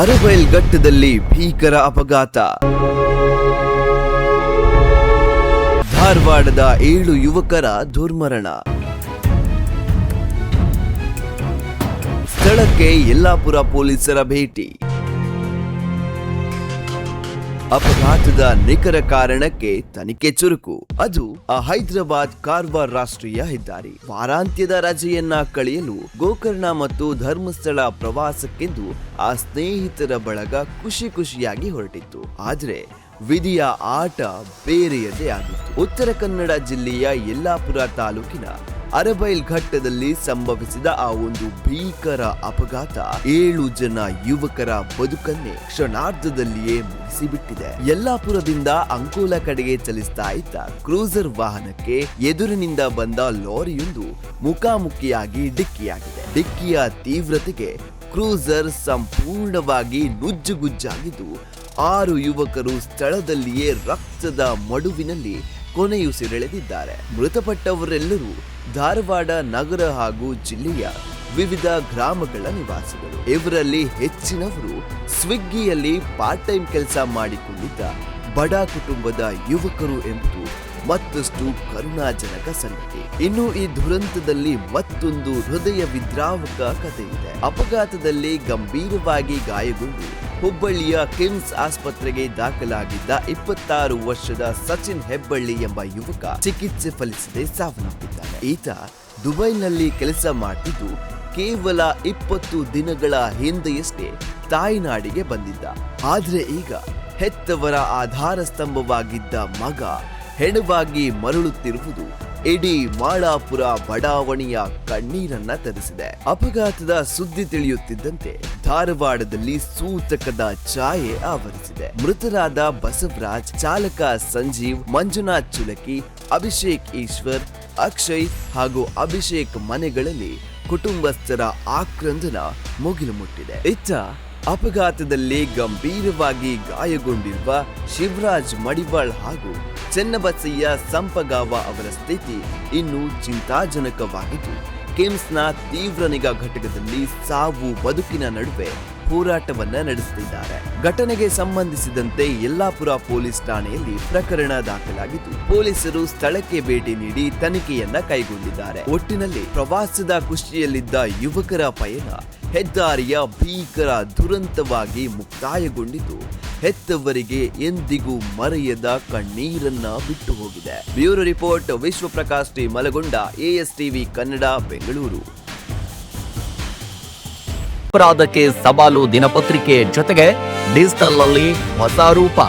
ಅರಬೈಲ್ಘಟ್ಟದಲ್ಲಿ ಭೀಕರ ಅಪಘಾತ. ಧಾರವಾಡದ 7 ಯುವಕರ ದುರ್ಮರಣ. ಸ್ಥಳಕ್ಕೆ ಯಲ್ಲಾಪುರ ಪೊಲೀಸರ ಭೇಟಿ. ಅಪಘಾತದ ನಿಖರ ಕಾರಣಕ್ಕೆ ತನಿಖೆ ಚುರುಕು. ಅದು ಹೈದರಾಬಾದ್ ಕಾರವಾರ ರಾಷ್ಟ್ರೀಯ ಹೆದ್ದಾರಿ. ವಾರಾಂತ್ಯದ ರಜೆಯನ್ನ ಕಳೆಯಲು ಗೋಕರ್ಣ ಮತ್ತು ಧರ್ಮಸ್ಥಳ ಪ್ರವಾಸಕ್ಕೆಂದು ಆ ಸ್ನೇಹಿತರ ಬಳಗ ಖುಷಿಯಾಗಿ ಹೊರಟಿತ್ತು. ಆದ್ರೆ ವಿಧಿಯ ಆಟ ಬೇರೆಯದೇ ಆಗಿತ್ತು. ಉತ್ತರ ಕನ್ನಡ ಜಿಲ್ಲೆಯ ಯಲ್ಲಾಪುರ ತಾಲೂಕಿನ ಅರಬೈಲ್ಘಟ್ಟದಲ್ಲಿ ಸಂಭವಿಸಿದ ಆ ಒಂದು ಭೀಕರ ಅಪಘಾತ 7 ಜನ ಯುವಕರ ಬದುಕನ್ನೇ ಕ್ಷಣಾರ್ಧದಲ್ಲಿಯೇ ಮುಗಿಸಿಬಿಟ್ಟಿದೆ. ಯಲ್ಲಾಪುರದಿಂದ ಅಂಕೋಲಾ ಕಡೆಗೆ ಚಲಿಸ್ತಾ ಇದ್ದ ಕ್ರೂಸರ್ ವಾಹನಕ್ಕೆ ಎದುರಿನಿಂದ ಬಂದ ಲಾರಿಯೊಂದು ಮುಖಾಮುಖಿಯಾಗಿ ಡಿಕ್ಕಿಯಾಗಿದೆ. ಡಿಕ್ಕಿಯ ತೀವ್ರತೆಗೆ ಕ್ರೂಸರ್ ಸಂಪೂರ್ಣವಾಗಿ ನುಜ್ಜುಗುಜ್ಜಾಗಿದ್ದು 6 ಯುವಕರು ಸ್ಥಳದಲ್ಲಿಯೇ ರಕ್ತದ ಮಡುವಿನಲ್ಲಿ ಕೊನೆಯುಸಿರೆಳೆದಿದ್ದಾರೆ. ಮೃತಪಟ್ಟವರೆಲ್ಲರೂ ಧಾರವಾಡ ನಗರ ಹಾಗೂ ಜಿಲ್ಲೆಯ ವಿವಿಧ ಗ್ರಾಮಗಳ ನಿವಾಸಿಗಳು. ಇವರಲ್ಲಿ ಹೆಚ್ಚಿನವರು ಸ್ವಿಗ್ಗಿಯಲ್ಲಿ ಪಾರ್ಟ್ ಟೈಮ್ ಕೆಲಸ ಮಾಡಿಕೊಂಡಿದ್ದ ಬಡ ಕುಟುಂಬದ ಯುವಕರು ಎಂಬುದು ಮತ್ತಷ್ಟು ಕರುಣಾಜನಕ ಸಂಗತಿ. ಇನ್ನು ಈ ದುರಂತದಲ್ಲಿ ಮತ್ತೊಂದು ಹೃದಯ ವಿದ್ರಾವಕ ಕಥೆ ಇದೆ. ಅಪಘಾತದಲ್ಲಿ ಗಂಭೀರವಾಗಿ ಗಾಯಗೊಂಡು ಹುಬ್ಬಳ್ಳಿಯ ಕಿಮ್ಸ್ ಆಸ್ಪತ್ರೆಗೆ ದಾಖಲಾಗಿದ್ದ 26 ವರ್ಷದ ಸಚಿನ್ ಹೆಬ್ಬಳ್ಳಿ ಎಂಬ ಯುವಕ ಚಿಕಿತ್ಸೆ ಫಲಿಸದೆ ಸಾವನ್ನಪ್ಪಿದ್ದಾನೆ. ಈತ ದುಬೈನಲ್ಲಿ ಕೆಲಸ ಮಾಡುತ್ತಿದ್ದು ಕೇವಲ 20 ದಿನಗಳ ಹಿಂದೆಯಷ್ಟೇ ತಾಯ್ನಾಡಿಗೆ ಬಂದಿದ್ದ. ಆದ್ರೆ ಈಗ ಹೆತ್ತವರ ಆಧಾರ ಸ್ತಂಭವಾಗಿದ್ದ ಮಗ ಹೆಣವಾಗಿ ಮರಳುತ್ತಿರುವುದು ಇಡೀ ಮಾಳಾಪುರ ಬಡಾವಣೆಯ ಕಣ್ಣೀರನ್ನ ತರಿಸಿದೆ. ಅಪಘಾತದ ಸುದ್ದಿ ತಿಳಿಯುತ್ತಿದ್ದಂತೆ ಧಾರವಾಡದಲ್ಲಿ ಸೂತಕದ ಛಾಯೆ ಆವರಿಸಿದೆ. ಮೃತರಾದ ಬಸವರಾಜ್, ಚಾಲಕ ಸಂಜೀವ್, ಮಂಜುನಾಥ್ ಚುಲಕಿ, ಅಭಿಷೇಕ್ ಈಶ್ವರ್, ಅಕ್ಷಯ್ ಹಾಗೂ ಅಭಿಷೇಕ್ ಮನೆಗಳಲ್ಲಿ ಕುಟುಂಬಸ್ಥರ ಆಕ್ರಂದನ ಮುಗಿಲು ಮುಟ್ಟಿದೆ. ಇತ್ತ ಅಪಘಾತದಲ್ಲಿ ಗಂಭೀರವಾಗಿ ಗಾಯಗೊಂಡಿರುವ ಶಿವರಾಜ್ ಮಡಿವಾಳ್ ಹಾಗೂ ಚೆನ್ನಬಸಯ್ಯ ಸಂಪಗಾವ ಅವರ ಸ್ಥಿತಿ ಇನ್ನೂ ಚಿಂತಾಜನಕವಾಗಿದ್ದು ಕಿಮ್ಸ್ನ ತೀವ್ರ ನಿಗಾ ಘಟಕದಲ್ಲಿ ಸಾವು ಬದುಕಿನ ನಡುವೆ ಹೋರಾಟವನ್ನ ನಡೆಸುತ್ತಿದ್ದಾರೆ. ಘಟನೆಗೆ ಸಂಬಂಧಿಸಿದಂತೆ ಯಲ್ಲಾಪುರ ಪೊಲೀಸ್ ಠಾಣೆಯಲ್ಲಿ ಪ್ರಕರಣ ದಾಖಲಾಗಿದ್ದು ಪೊಲೀಸರು ಸ್ಥಳಕ್ಕೆ ಭೇಟಿ ನೀಡಿ ತನಿಖೆಯನ್ನ ಕೈಗೊಂಡಿದ್ದಾರೆ. ಒಟ್ಟಿನಲ್ಲಿ ಪ್ರವಾಸದ ಖುಷಿಯಲ್ಲಿದ್ದ ಯುವಕರ ಪಯಣ ಹೆದ್ದಾರಿಯ ಭೀಕರ ದುರಂತವಾಗಿ ಮುಕ್ತಾಯಗೊಂಡಿದ್ದು ಹೆತ್ತವರಿಗೆ ಎಂದಿಗೂ ಮರೆಯದ ಕಣ್ಣೀರನ್ನ ಬಿಟ್ಟು ಹೋಗಿದೆ. Bureau report, Vishwaprakash T Malagonda, ASTV Kannada, Bengaluru. ಅಪರಾಧಕ್ಕೆ ಸವಾಲು ದಿನಪತ್ರಿಕೆ ಜೊತೆಗೆ ಡಿಜಿಟಲ್ ಅಲ್ಲಿ ಹೊಸ ರೂಪ.